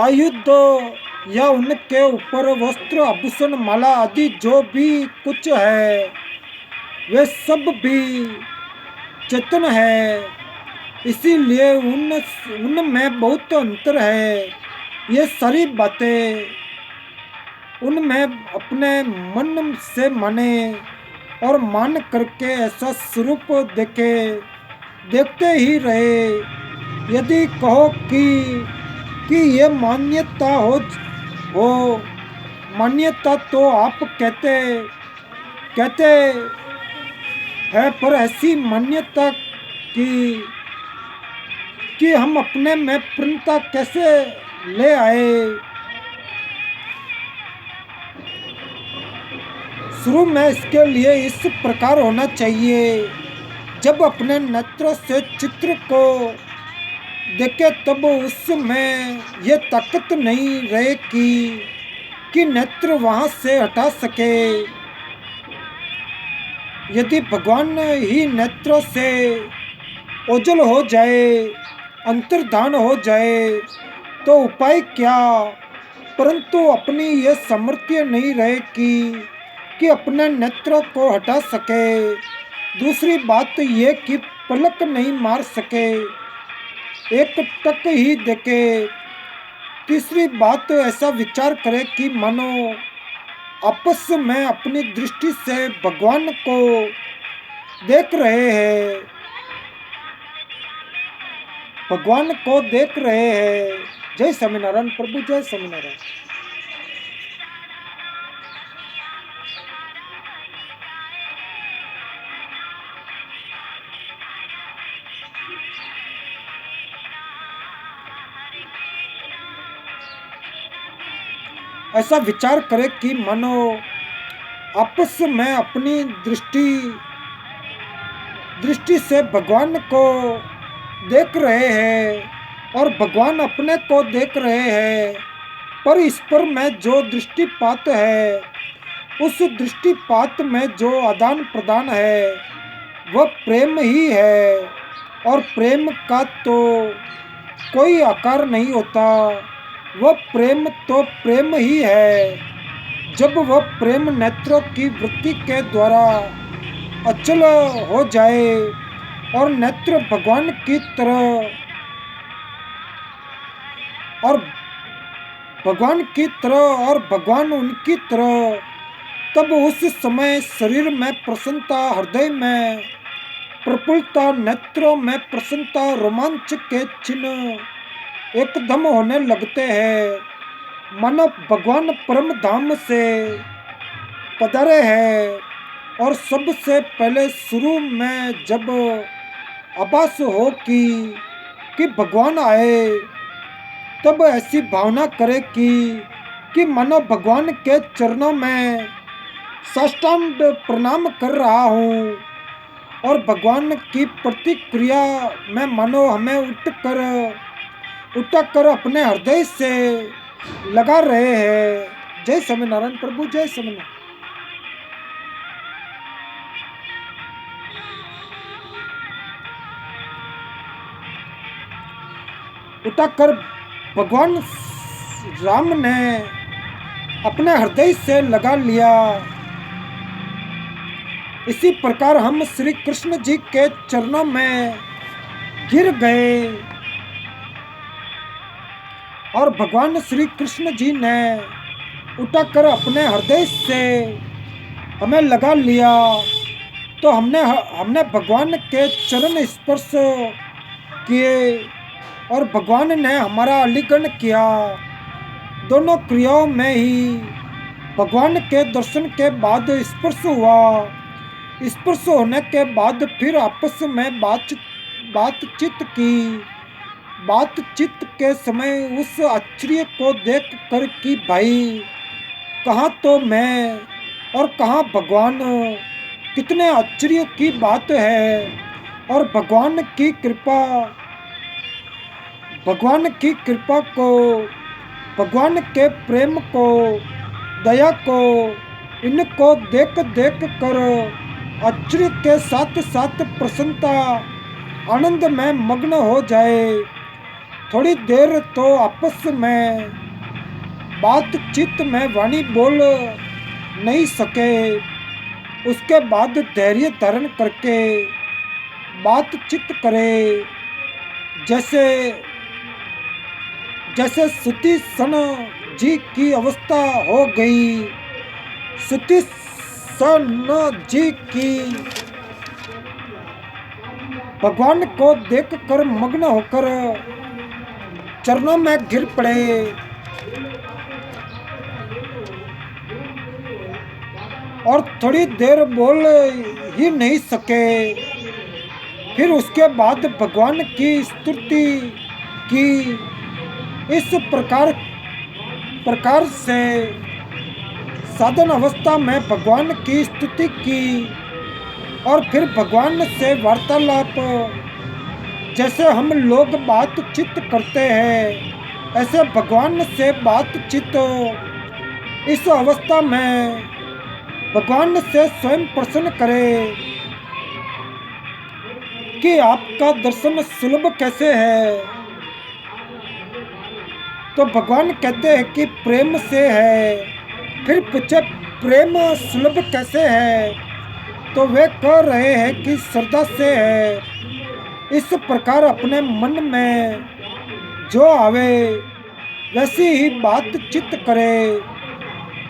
आयुध या उनके ऊपर वस्त्र आभूषण माला आदि जो भी कुछ है, वे सब भी चेतन है। इसीलिए उनमें बहुत अंतर है। ये सारी बातें उनमें अपने मन से माने और मान करके ऐसा स्वरूप देखते ही रहे। यदि कहो कि ये हो मान्यता तो आप कहते हैं, पर ऐसी मान्यता कि हम अपने में पूर्णता कैसे ले आए। शुरू में इसके लिए इस प्रकार होना चाहिए। जब अपने नेत्रों से चित्र को देखे तब उसमें ये ताकत नहीं रहे कि नेत्र वहाँ से हटा सके। यदि भगवान ही नेत्रों से ओझल हो जाए, अंतर्धान हो जाए, तो उपाय क्या। परंतु अपनी ये सामर्थ्य नहीं रहे कि अपने नेत्रों को हटा सके। दूसरी बात ये कि पलक नहीं मार सके, एक टक ही देखे। तीसरी बात ऐसा विचार करे कि मानो आपस में अपनी दृष्टि से भगवान को देख रहे हैं, भगवान को देख रहे हैं। जय स्वामीनारायण प्रभु, जय स्वामीनारायण। ऐसा विचार करे कि मानो आपस में अपनी दृष्टि से भगवान को देख रहे हैं और भगवान अपने को देख रहे हैं। पर इस पर में जो दृष्टिपात है, उस दृष्टिपात में जो आदान प्रदान है, वह प्रेम ही है। और प्रेम का तो कोई आकार नहीं होता, वह प्रेम तो प्रेम ही है। जब वह प्रेम नेत्रों की वृत्ति के द्वारा अचल हो जाए और नेत्र भगवान की तरह और भगवान उनकी तरह, तब उस समय शरीर में प्रसन्नता, हृदय में प्रफुल्लता, नेत्रों में प्रसन्नता, रोमांच के चिन्ह एकदम होने लगते हैं। मानो भगवान परम धाम से पधारे हैं। और सबसे पहले शुरू में जब आभास हो कि भगवान आए, तब ऐसी भावना करे कि मानो भगवान के चरणों में साष्टांग प्रणाम कर रहा हूँ। और भगवान की प्रतिक्रिया में मानो हमें उठकर अपने हृदय से लगा रहे हैं। जय स्वामीनारायण प्रभु, जय स्वामीनारायण। उठाकर भगवान राम ने अपने हृदय से लगा लिया। इसी प्रकार हम श्री कृष्ण जी के चरणों में गिर गए और भगवान श्री कृष्ण जी ने उठाकर अपने हृदय से हमें लगा लिया। तो हमने भगवान के चरण स्पर्श किए और भगवान ने हमारा आलिंगन किया। दोनों क्रियाओं में ही भगवान के दर्शन के बाद स्पर्श हुआ। स्पर्श होने के बाद फिर आपस में बातचीत के समय उस आश्चर्य को देख कर कि भाई, कहाँ तो मैं और कहाँ भगवान। कितने आश्चर्य की बात है। और भगवान की कृपा को, भगवान के प्रेम को, दया को, इनको देख देख कर आश्चर्य के साथ साथ प्रसन्नता, आनंद में मग्न हो जाए। थोड़ी देर तो आपस में बातचीत में वाणी बोल नहीं सके। उसके बाद धैर्य धारण करके बातचीत करे। जैसे जैसे सुती सन जी की अवस्था हो गई। सुती सन जी की भगवान को देखकर मग्न होकर चरणों में गिर पड़े। और थोड़ी देर बोल ही नहीं सके। फिर उसके बाद भगवान की स्तुति की। इस प्रकार से साधन अवस्था में भगवान की स्तुति की। और फिर भगवान से वार्तालाप, जैसे हम लोग बातचीत करते हैं ऐसे भगवान से बातचीत। इस अवस्था में भगवान से स्वयं प्रश्न करे कि आपका दर्शन सुलभ कैसे है। तो भगवान कहते हैं कि प्रेम से है। फिर पूछे प्रेम सुलभ कैसे है। तो वे कह रहे हैं कि श्रद्धा से है। इस प्रकार अपने मन में जो आवे वैसी ही बातचीत करे।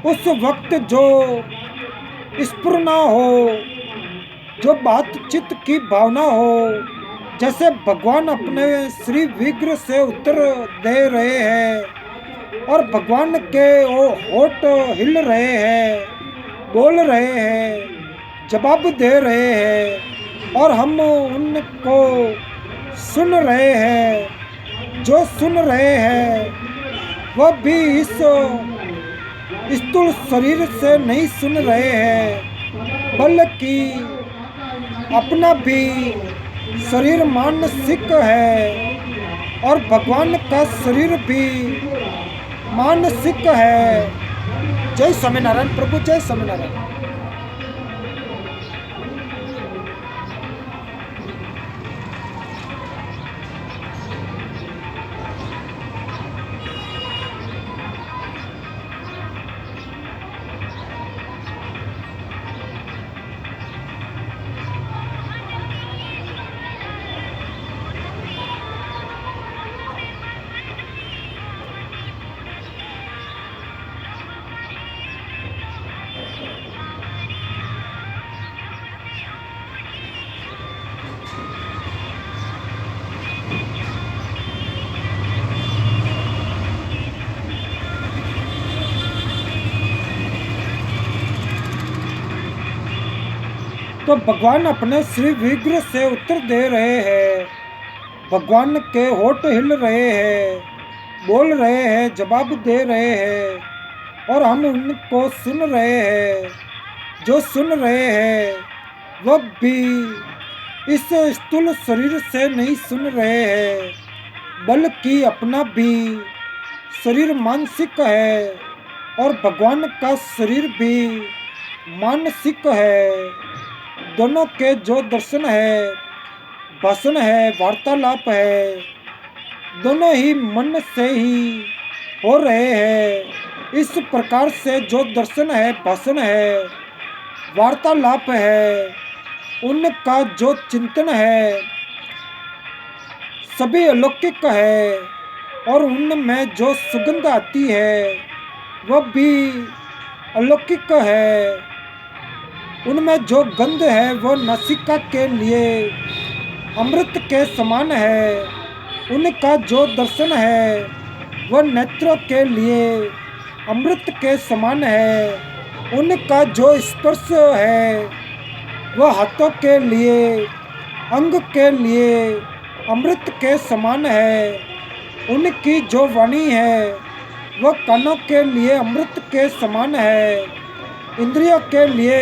उस वक्त जो स्फुरना हो, जो बातचीत की भावना हो, जैसे भगवान अपने श्री विग्रह से उत्तर दे रहे हैं और भगवान के वो होठ हिल रहे हैं, बोल रहे हैं, जवाब दे रहे हैं और हम उनको सुन रहे हैं। जो सुन रहे हैं वह भी इस स्थूल शरीर से नहीं सुन रहे हैं, बल्कि अपना भी शरीर मानसिक है और भगवान का शरीर भी मानसिक है। जय स्वामीनारायण प्रभु, जय स्वामीनारायण। तो भगवान अपने श्री विग्रह से उत्तर दे रहे हैं। भगवान के होठ हिल रहे हैं, बोल रहे हैं, जवाब दे रहे हैं और हम उनको सुन रहे हैं। जो सुन रहे हैं वह भी इस स्थूल शरीर से नहीं सुन रहे हैं, बल्कि अपना भी शरीर मानसिक है और भगवान का शरीर भी मानसिक है। दोनों के जो दर्शन है, भाषण है, वार्तालाप है, दोनों ही मन से ही हो रहे हैं। इस प्रकार से जो दर्शन है, भाषण है, वार्तालाप है, उनका जो चिंतन है सभी अलौकिक है और उनमें जो सुगंध आती है वह भी अलौकिक है। उनमें जो गंध है वह नासिका के लिए अमृत के समान है। उनका जो दर्शन है वह नेत्रों के लिए अमृत के समान है। उनका जो स्पर्श है वह हाथों के लिए, अंग के लिए अमृत के समान है। उनकी जो वाणी है वह कानों के लिए अमृत के समान है। इंद्रियों के लिए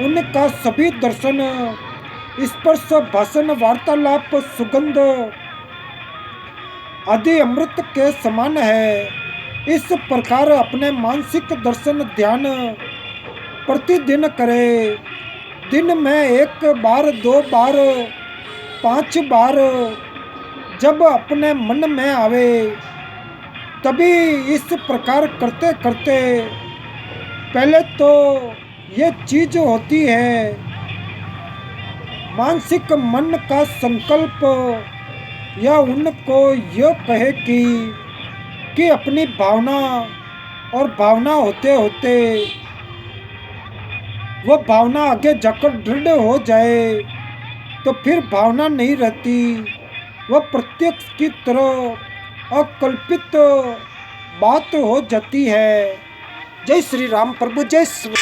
उनका सभी दर्शन, स्पर्श, भाषण, वार्तालाप, सुगंध आदि अमृत के समान है। इस प्रकार अपने मानसिक दर्शन ध्यान प्रतिदिन करे। दिन में 1 बार, 2 बार, 5 बार जब अपने मन में आवे, तभी इस प्रकार करते करते पहले तो ये चीज होती है मानसिक मन का संकल्प, या उनको यह कहे कि अपनी भावना, और भावना होते होते वह भावना आगे जाकर दृढ़ हो जाए तो फिर भावना नहीं रहती, वह प्रत्यक्ष की तरह अकल्पित बात हो जाती है। जय श्री राम प्रभु, जय श्री